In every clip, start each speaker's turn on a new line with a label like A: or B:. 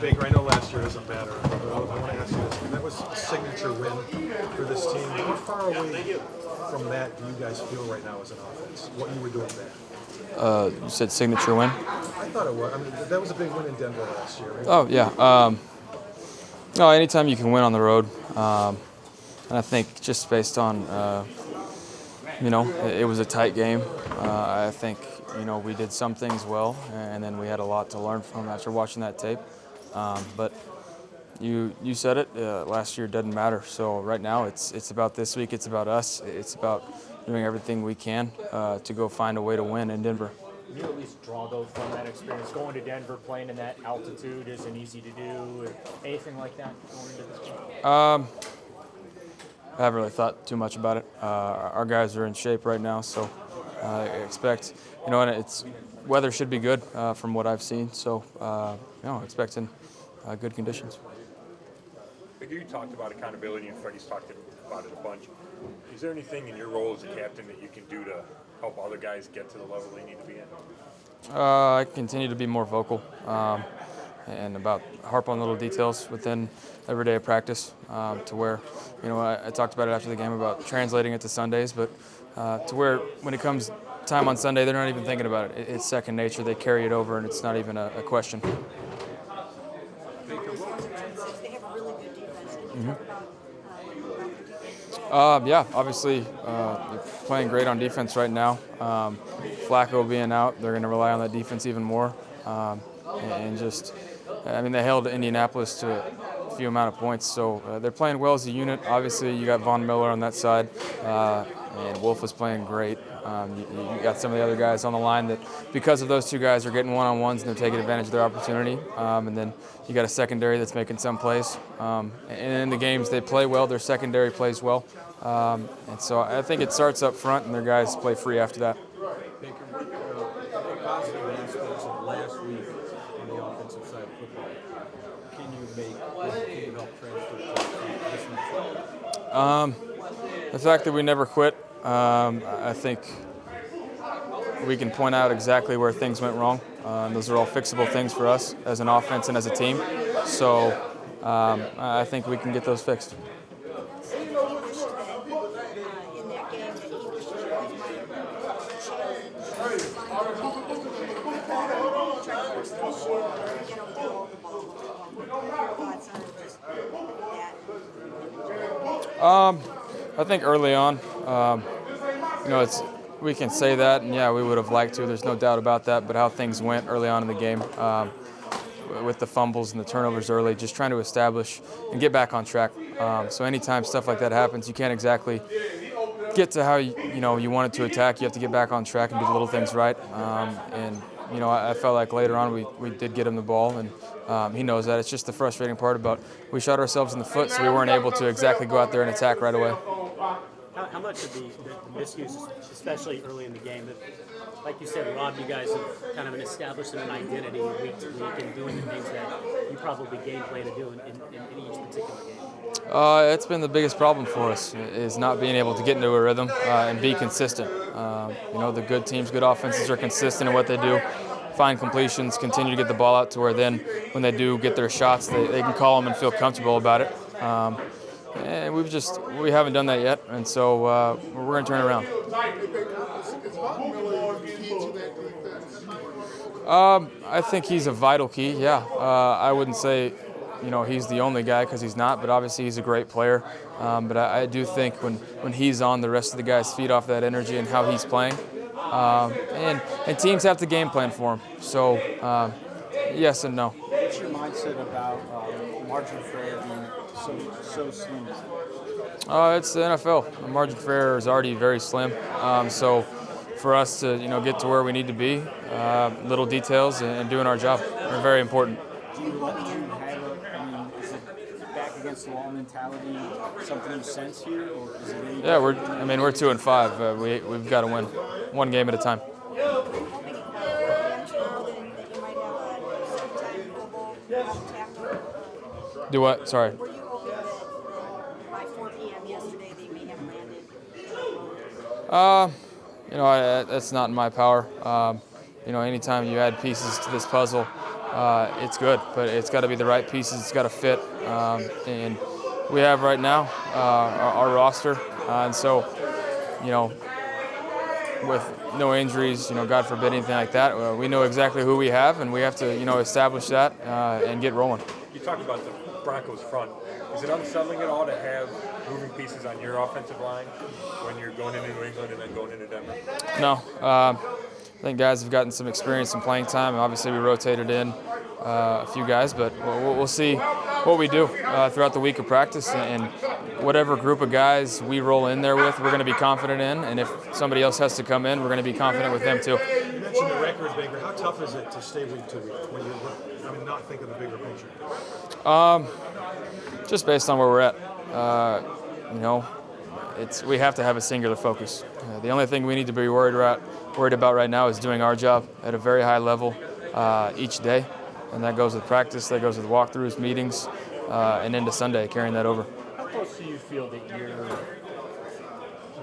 A: Baker, I know last year doesn't matter, but I want to ask you this. That was a signature win for this team. How far away from that do you guys feel right now as an offense? What you were doing there?
B: You said signature win?
A: I thought it was. I mean, that was a big win in Denver last year. Right?
B: Oh, yeah. No, anytime you can win on the road. And I think just based on, it was a tight game. I think, we did some things well, and then we had a lot to learn from after watching that tape. But you said it, last year doesn't matter. So right now it's about this week, it's about us. It's about doing everything we can to go find a way to win in Denver.
C: Can you at least draw, though, from that experience? Going to Denver, playing in that altitude isn't easy to do, or anything like that going into this game?
B: I haven't really thought too much about it. Our guys are in shape right now, so I expect, and it's weather should be good from what I've seen. So, expecting good conditions.
D: You talked about accountability, and Freddie's talked about it a bunch. Is there anything in your role as a captain that you can do to help other guys get to the level they need to be in?
B: I continue to be more vocal and harp on little details within every day of practice to where, I talked about it after the game about translating it to Sundays, but to where when it comes time on Sunday, they're not even thinking about it. It's second nature. They carry it over, and it's not even a question.
E: They have a really good defense. Can you talk about
B: Yeah, obviously they're playing great on defense right now. Flacco being out, they're going to rely on that defense even more. They held Indianapolis to a few amount of points, so they're playing well as a unit. Obviously, you got Von Miller on that side, and Wolf is playing great. You got some of the other guys on the line that, because of those two guys, are getting one-on-ones and they're taking advantage of their opportunity. And then you got a secondary that's making some plays. And in the games they play well, their secondary plays well. And so I think it starts up front and their guys play free after that.
A: Baker, what positive aspects of last week on the offensive side of football can you help transfer to this week?
B: The fact that we never quit, I think we can point out exactly where things went wrong. Those are all fixable things for us as an offense and as a team. So I think we can get those fixed.
E: in that game that he wished you guys might have challenged, try to force the issue, get him to hold the ball? What are your thoughts on just that?
B: I think early on, we can say that, and yeah, we would have liked to. There's no doubt about that. But how things went early on in the game, with the fumbles and the turnovers early, just trying to establish and get back on track. So anytime stuff like that happens, you can't exactly get to how you wanted to attack. You have to get back on track and do the little things right. I felt like later on we did get him the ball, and he knows that. It's just the frustrating part about we shot ourselves in the foot, so we weren't able to exactly go out there and attack right away.
C: How much of the misuse, especially early in the game, that, like you said, robbed you guys of kind of an establishing an identity week to week and doing the things that you probably game plan to do in each particular game?
B: It's been the biggest problem for us, is not being able to get into a rhythm and be consistent. The good teams, good offenses are consistent in what they do, find completions, continue to get the ball out to where then when they do get their shots, they can call them and feel comfortable about it. And we haven't done that yet, and so we're going to turn it around. I think he's a vital key, yeah. I wouldn't say, he's the only guy, because he's not, but obviously he's a great player. But I do think when he's on, the rest of the guys feed off that energy and how he's playing. And teams have to game plan for him. So, yes and no.
F: What's your mindset about margin for error being so slim?
B: It's the NFL. The margin for error is already very slim. So for us to get to where we need to be, little details and doing our job are very important.
F: Do you let him have is it back against the wall mentality something you sense here, or is it?
B: Yeah, we're 2-5. We've got to win one game at a time. Do what? Sorry.
E: Were you hoping that by 4 p.m. yesterday they may have landed?
B: That's not in my power. Anytime you add pieces to this puzzle, it's good. But it's got to be the right pieces. It's got to fit. And we have right now our roster, and so with no injuries, God forbid anything like that, we know exactly who we have, and we have to establish that and get rolling.
D: You talked about the Broncos front. Is it unsettling at all to have moving pieces on your offensive line when you're going into New England and then going into Denver?
B: No. I think guys have gotten some experience in playing time. Obviously, we rotated in a few guys, but we'll see what we do throughout the week of practice. And whatever group of guys we roll in there with, we're going to be confident in. And if somebody else has to come in, we're going to be confident with them too.
A: You mentioned the record, Baker. How tough is it to stay week to week when you not think of the bigger picture?
B: Just based on where we're at, we have to have a singular focus. The only thing we need to be worried about right now is doing our job at a very high level each day, and that goes with practice, that goes with walkthroughs, meetings, and into Sunday, carrying that over.
F: How close do you feel that you're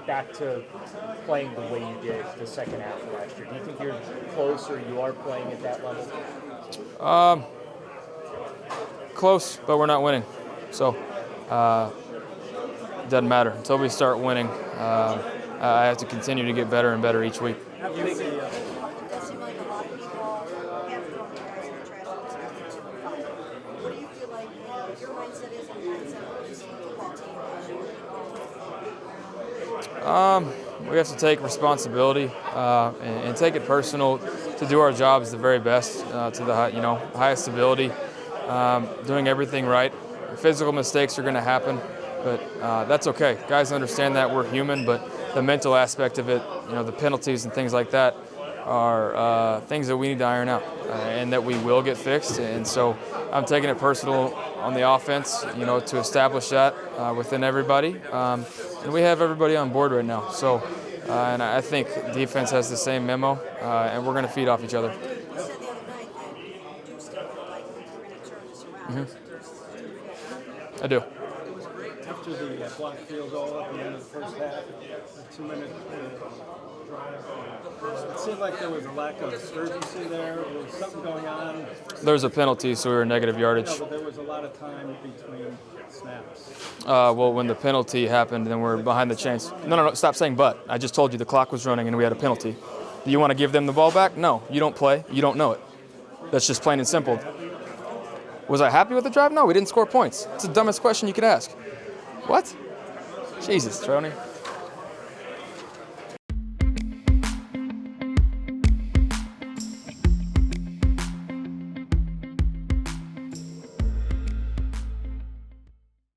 F: back to playing the way you did the second half of last year? Do you think you're close, or you are playing at that level?
B: Close, but we're not winning. So it doesn't matter. Until we start winning, I have to continue to get better and better each week.
E: It does seem like a lot of people have thrown their guys in the trash and expected 2 and 5. What do you feel like your mindset is and the mindset of this football team?
B: We have to take responsibility and take it personal to do our jobs the very best to the highest ability, doing everything right. Physical mistakes are going to happen, but that's okay. Guys understand that we're human, but the mental aspect of it, the penalties and things like that are things that we need to iron out and that we will get fixed. And so I'm taking it personal on the offense, to establish that within everybody. And we have everybody on board right now. So, and I think defense has the same memo, and we're going to feed off each other.
E: You said the other night that you do still feel like you're going to turn this around.
B: I do.
G: It was great after the blocked field goal at the end of the first half, a 2-minute drive. It seemed like there was a lack of urgency there. There was something going on.
B: There's a penalty, so we were negative yardage.
G: No, but there was a lot of time between snaps.
B: Well, when the penalty happened, then we're behind the chains. No, stop saying but. I just told you the clock was running and we had a penalty. Do you want to give them the ball back? No, you don't play. You don't know it. That's just plain and simple. Was I happy with the drive? No, we didn't score points. It's the dumbest question you could ask. What? Jesus, Tony.